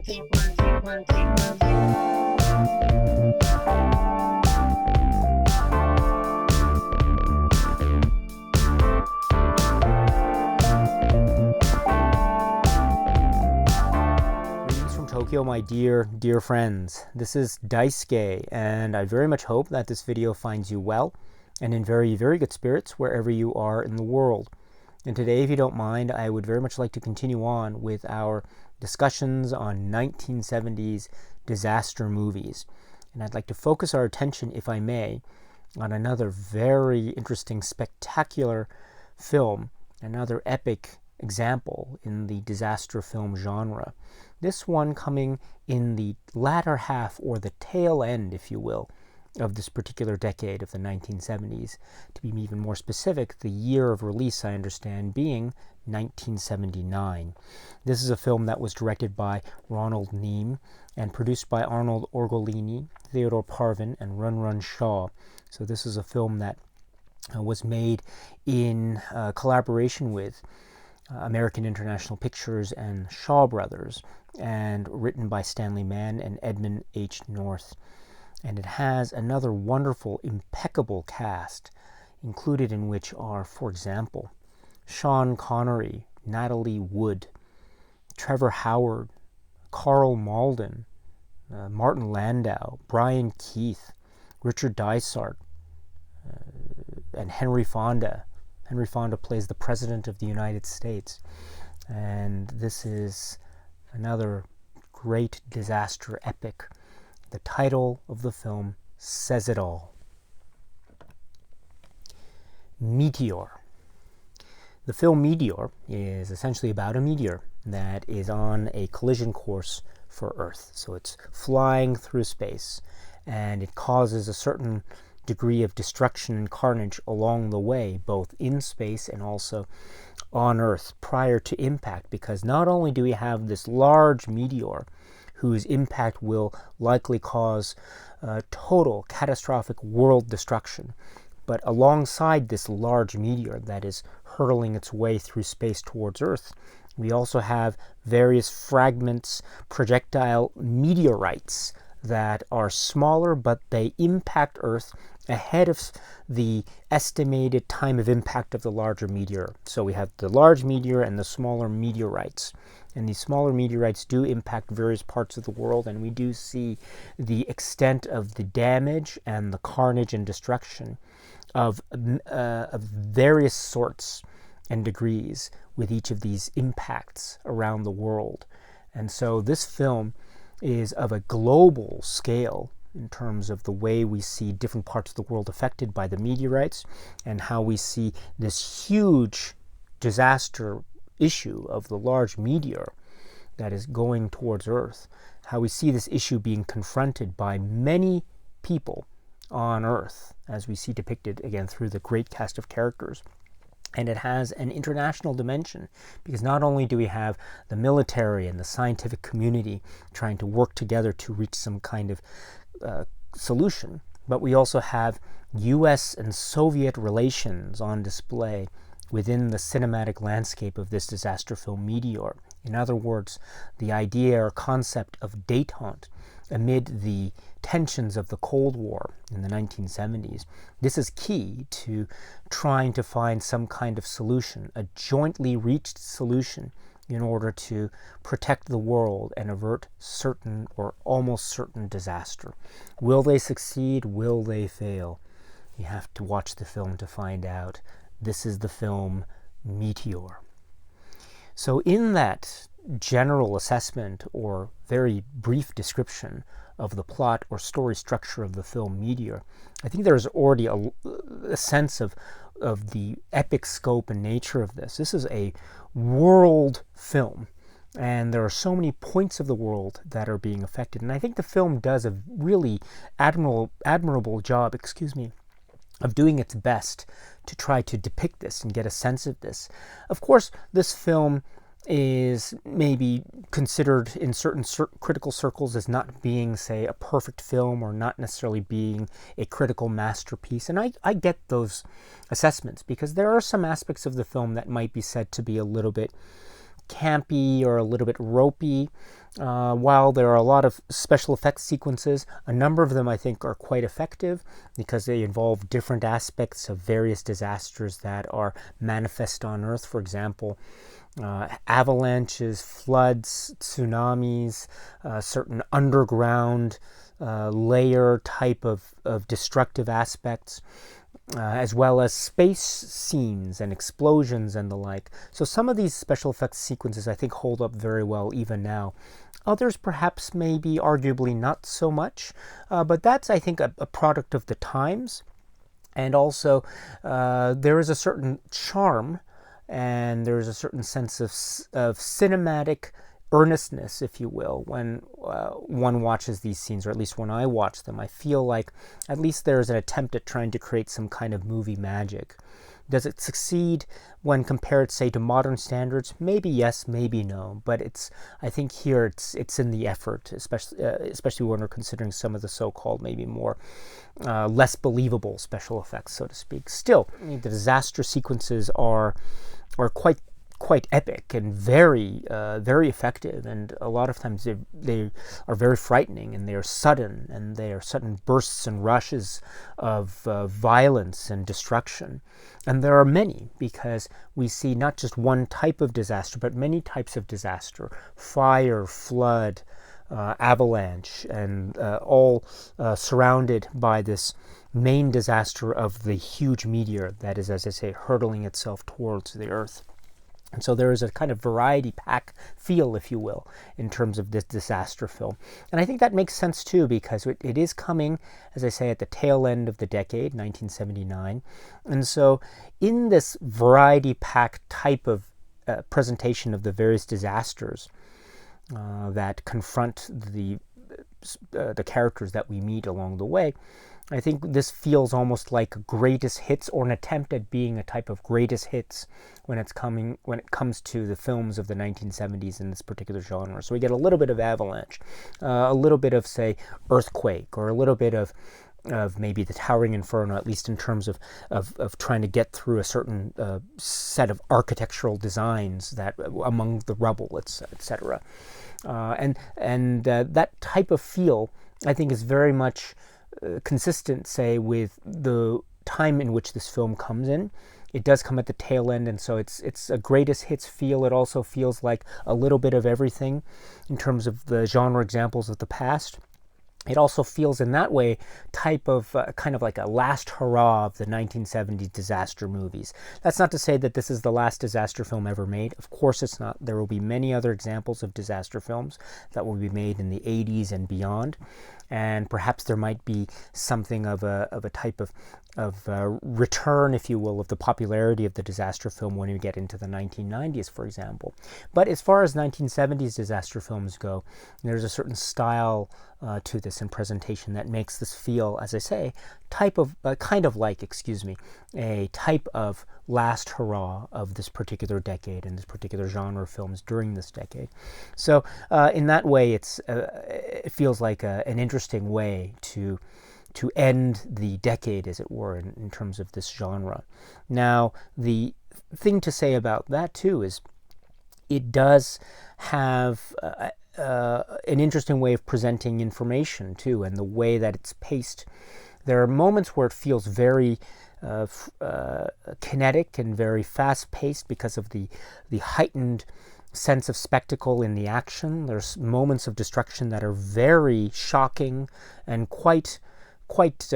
From Tokyo, my dear friends. This is Daisuke, and I very much hope that this video finds you well and in very good spirits wherever you are in the world. And today, if you don't mind, I would very much like to continue on with our discussions on 1970s disaster movies. And I'd like to focus our attention, if I may, on another very interesting, spectacular film, another epic example in the disaster film genre. This one coming in the latter half, or the tail end, if you will, of this particular decade of the 1970s. To be even more specific, the year of release, I understand, being 1979. This is a film that was directed by Ronald Neame and produced by Arnold Orgolini, Theodore Parvin, and Run Run Shaw. So this is a film that was made in collaboration with American International Pictures and Shaw Brothers, and written by Stanley Mann and Edmund H. North. And it has another wonderful, impeccable cast, included in which are, for example, Sean Connery, Natalie Wood, Trevor Howard, Carl Malden, Martin Landau, Brian Keith, Richard Dysart, and Henry Fonda. Henry Fonda plays the President of the United States. And this is another great disaster epic. The title of the film says it all. Meteor. The film Meteor is essentially about a meteor that is on a collision course for Earth. So it's flying through space, and it causes a certain degree of destruction and carnage along the way, both in space and also on Earth prior to impact, because not only do we have this large meteor whose impact will likely cause total catastrophic world destruction, but alongside this large meteor that is hurtling its way through space towards Earth, we also have various fragments, projectile meteorites that are smaller, but they impact Earth ahead of the estimated time of impact of the larger meteor. So we have the large meteor and the smaller meteorites. And these smaller meteorites do impact various parts of the world, and we do see the extent of the damage and the carnage and destruction of various sorts and degrees with each of these impacts around the world. And so this film is of a global scale in terms of the way we see different parts of the world affected by the meteorites, and how we see this huge disaster issue of the large meteor that is going towards Earth, how we see this issue being confronted by many people on Earth, as we see depicted again through the great cast of characters. And it has an international dimension, because not only do we have the military and the scientific community trying to work together to reach some kind of solution, but we also have U.S. and Soviet relations on display within the cinematic landscape of this disaster film Meteor. In other words, the idea or concept of détente amid the tensions of the Cold War in the 1970s. This is key to trying to find some kind of solution, a jointly reached solution, in order to protect the world and avert certain or almost certain disaster. Will they succeed? Will they fail? You have to watch the film to find out. This is the film Meteor. So in that general assessment or very brief description of the plot or story structure of the film Meteor, I think there's already a sense of the epic scope and nature of this. This is a world film, and there are so many points of the world that are being affected. And I think the film does a really admirable job, of doing its best to try to depict this and get a sense of this. Of course, this film is maybe considered in certain critical circles as not being, say, a perfect film, or not necessarily being a critical masterpiece. And I get those assessments, because there are some aspects of the film that might be said to be a little bit campy or a little bit ropey. While there are a lot of special effects sequences, a number of them I think are quite effective because they involve different aspects of various disasters that are manifest on Earth. For example, avalanches, floods, tsunamis, certain underground layer type of destructive aspects, as well as space scenes and explosions and the like. So some of these special effects sequences I think hold up very well even now. Others perhaps maybe arguably not so much, but that's I think a product of the times. And also there is a certain charm and there's a certain sense of cinematic earnestness, if you will, when one watches these scenes, or at least when I watch them. I feel like at least there's an attempt at trying to create some kind of movie magic. Does it succeed when compared, say, to modern standards? Maybe yes, maybe no. But I think here it's in the effort, especially when we're considering some of the so-called maybe more less believable special effects, so to speak. Still, the disaster sequences are quite epic and very effective, and a lot of times they are very frightening, and they are sudden bursts and rushes of violence and destruction. And there are many, because we see not just one type of disaster, but many types of disaster: fire, flood, avalanche, and all surrounded by this main disaster of the huge meteor that is, as I say, hurtling itself towards the Earth. And so there is a kind of variety pack feel, if you will, in terms of this disaster film. And I think that makes sense too, because it is coming, as I say, at the tail end of the decade, 1979. And so in this variety pack type of presentation of the various disasters that confront the characters that we meet along the way, I think this feels almost like greatest hits, or an attempt at being a type of greatest hits when it comes to the films of the 1970s in this particular genre. So we get a little bit of Avalanche, a little bit of, say, Earthquake, or a little bit of maybe the Towering Inferno, at least in terms of trying to get through a certain set of architectural designs that among the rubble, etc. And that type of feel, I think, is very much consistent, say, with the time in which this film comes in. It does come at the tail end, and so it's a greatest hits feel. It also feels like a little bit of everything in terms of the genre examples of the past. It also feels in that way type of kind of like a last hurrah of the 1970s disaster movies. That's not to say that this is the last disaster film ever made. Of course it's not. There will be many other examples of disaster films that will be made in the 80s and beyond. And perhaps there might be something of a type of return, if you will, of the popularity of the disaster film when you get into the 1990s, for example. But as far as 1970s disaster films go, there's a certain style to this and presentation that makes this feel, as I say, kind of like a type of last hurrah of this particular decade and this particular genre of films during this decade. So in that way, it feels like an interesting way to end the decade, as it were, in terms of this genre. Now, the thing to say about that too is it does have an interesting way of presenting information too, and the way that it's paced. There are moments where it feels very kinetic and very fast-paced because of the heightened sense of spectacle in the action. There's moments of destruction that are very shocking and quite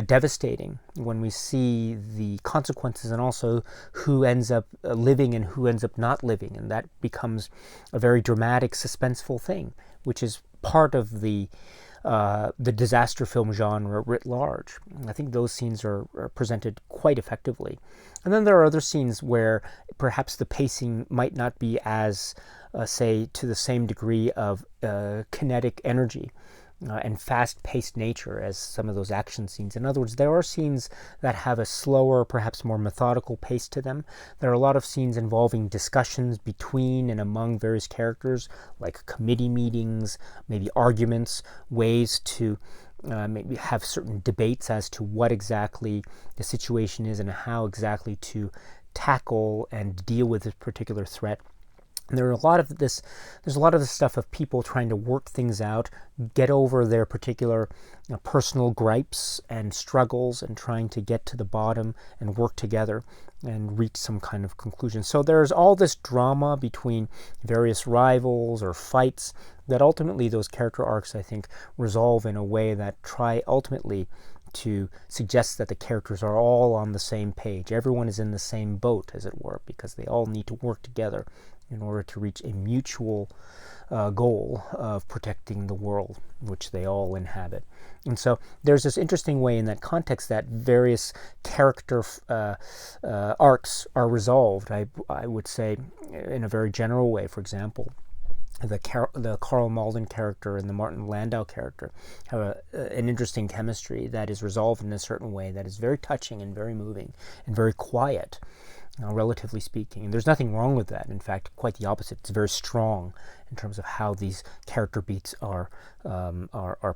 devastating when we see the consequences, and also who ends up living and who ends up not living, and that becomes a very dramatic, suspenseful thing, which is part of the disaster film genre writ large. I think those scenes are presented quite effectively. And then there are other scenes where perhaps the pacing might not be as, say, to the same degree of kinetic energy and fast-paced nature as some of those action scenes. In other words, there are scenes that have a slower, perhaps more methodical pace to them. There are a lot of scenes involving discussions between and among various characters, like committee meetings, maybe arguments, ways to maybe have certain debates as to what exactly the situation is and how exactly to tackle and deal with this particular threat. And there's a lot of this stuff of people trying to work things out, get over their particular personal gripes and struggles, and trying to get to the bottom and work together and reach some kind of conclusion. So there's all this drama between various rivals or fights that ultimately those character arcs, I think, resolve in a way that try ultimately to suggest that the characters are all on the same page. Everyone is in the same boat, as it were, because they all need to work together in order to reach a mutual goal of protecting the world, which they all inhabit. And so there's this interesting way in that context that various character arcs are resolved, I would say, in a very general way. For example, the Karl Malden character and the Martin Landau character have an interesting chemistry that is resolved in a certain way that is very touching and very moving and very quiet, relatively speaking. And there's nothing wrong with that. In fact, quite the opposite. It's very strong in terms of how these character beats are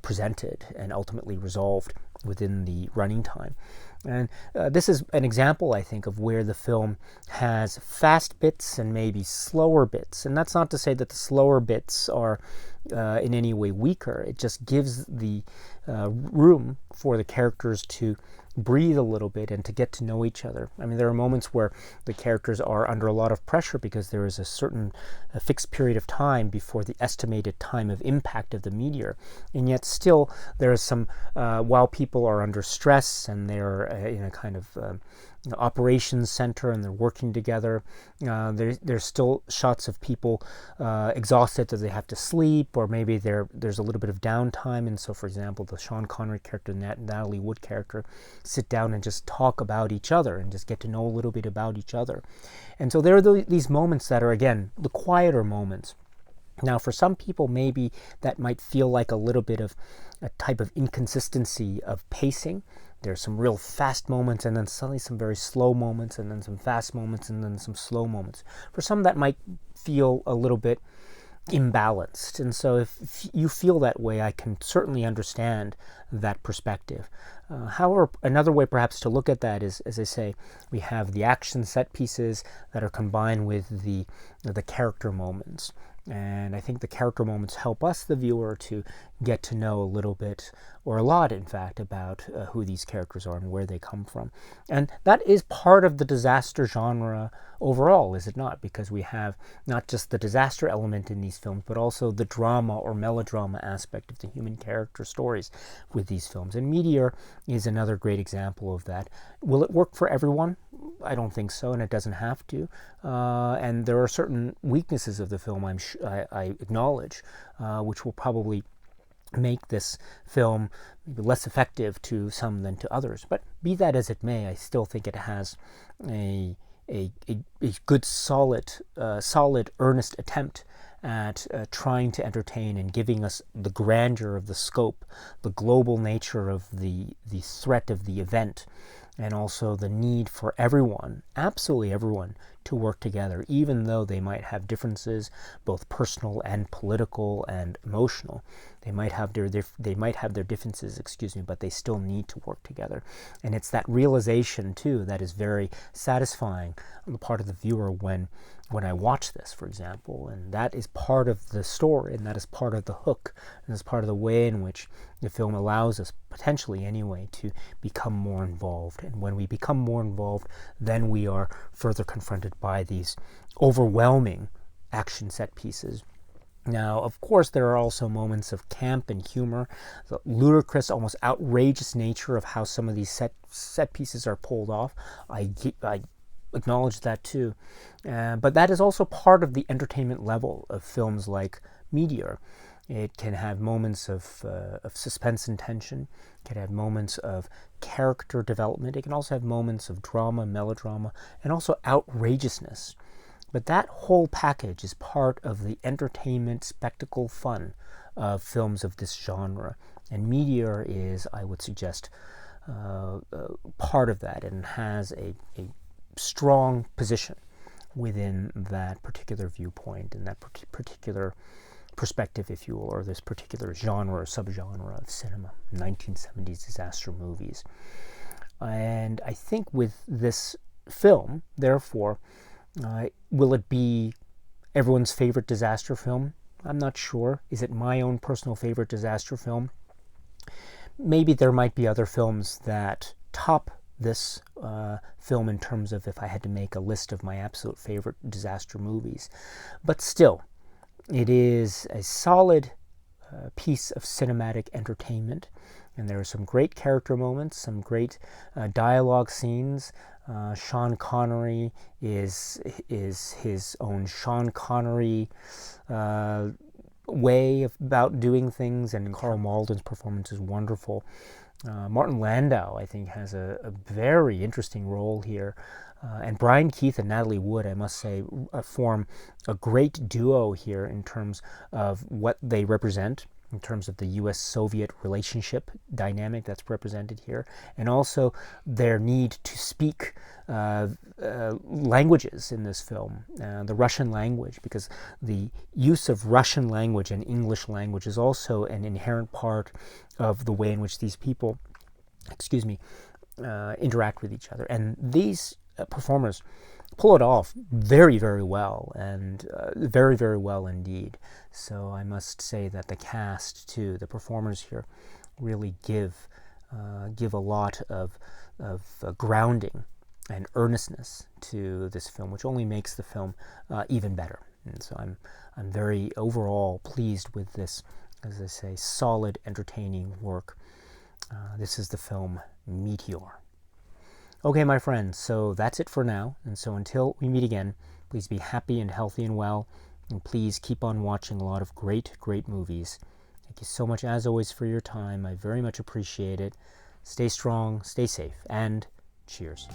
presented and ultimately resolved within the running time. And this is an example, I think, of where the film has fast bits and maybe slower bits. And that's not to say that the slower bits are in any way weaker. It just gives the room for the characters to breathe a little bit and to get to know each other. I mean, there are moments where the characters are under a lot of pressure because there is a fixed period of time before the estimated time of impact of the meteor. And yet still there is some, while people are under stress and they're in a kind of operations center and they're working together, there's still shots of people exhausted that they have to sleep, or maybe there's a little bit of downtime. And so, for example, the Sean Connery character and Natalie Wood character sit down and just talk about each other and just get to know a little bit about each other. And so there are these moments that are, again, the quieter moments. Now, for some people, maybe that might feel like a little bit of a type of inconsistency of pacing. There's some real fast moments, and then suddenly some very slow moments, and then some fast moments, and then some slow moments. For some, that might feel a little bit imbalanced. And so if you feel that way, I can certainly understand that perspective. However, another way perhaps to look at that is, as I say, we have the action set pieces that are combined with the character moments. And I think the character moments help us, the viewer, to get to know a little bit, or a lot, in fact, about who these characters are and where they come from. And that is part of the disaster genre overall, is it not? Because we have not just the disaster element in these films, but also the drama or melodrama aspect of the human character stories with these films. And Meteor is another great example of that. Will it work for everyone? I don't think so, and it doesn't have to. And there are certain weaknesses of the film I acknowledge, which will probably make this film maybe less effective to some than to others. But be that as it may, I still think it has a good, solid, earnest attempt at trying to entertain and giving us the grandeur of the scope, the global nature of the threat of the event, and also the need for everyone, absolutely everyone, to work together, even though they might have differences, both personal and political and emotional. They might have their differences, but they still need to work together. And it's that realization, too, that is very satisfying on the part of the viewer when I watch this, for example. And that is part of the story, and that is part of the hook, and is part of the way in which the film allows us, potentially anyway, to become more involved. And when we become more involved, then we are further confronted by these overwhelming action set pieces. Now, of course, there are also moments of camp and humor, the ludicrous, almost outrageous nature of how some of these set pieces are pulled off. I acknowledge that too. But that is also part of the entertainment level of films like Meteor. It can have moments of suspense and tension. It can have moments of character development. It can also have moments of drama, melodrama, and also outrageousness. But that whole package is part of the entertainment, spectacle, fun of films of this genre. And Meteor is, I would suggest, part of that, and has a strong position within that particular viewpoint and that particular perspective, if you will, or this particular genre or subgenre of cinema, 1970s disaster movies. And I think with this film, therefore, will it be everyone's favorite disaster film? I'm not sure. Is it my own personal favorite disaster film? Maybe there might be other films that top this film in terms of if I had to make a list of my absolute favorite disaster movies. But still, it is a solid piece of cinematic entertainment, and there are some great character moments, some great dialogue scenes. Sean Connery is his own Sean Connery way about doing things, and Karl Malden's performance is wonderful. Martin Landau, I think, has a very interesting role here. And Brian Keith and Natalie Wood, I must say, form a great duo here in terms of what they represent, in terms of the U.S.-Soviet relationship dynamic that's represented here, and also their need to speak languages in this film, the Russian language, because the use of Russian language and English language is also an inherent part of the way in which these people, interact with each other. And these performers pull it off very, very well, and very, very well indeed. So I must say that the cast, too, the performers here, really give a lot of grounding and earnestness to this film, which only makes the film even better. And so I'm very overall pleased with this, as I say, solid, entertaining work. This is the film Meteor. Okay, my friends, so that's it for now. And so until we meet again, please be happy and healthy and well. And please keep on watching a lot of great, great movies. Thank you so much, as always, for your time. I very much appreciate it. Stay strong, stay safe, and cheers.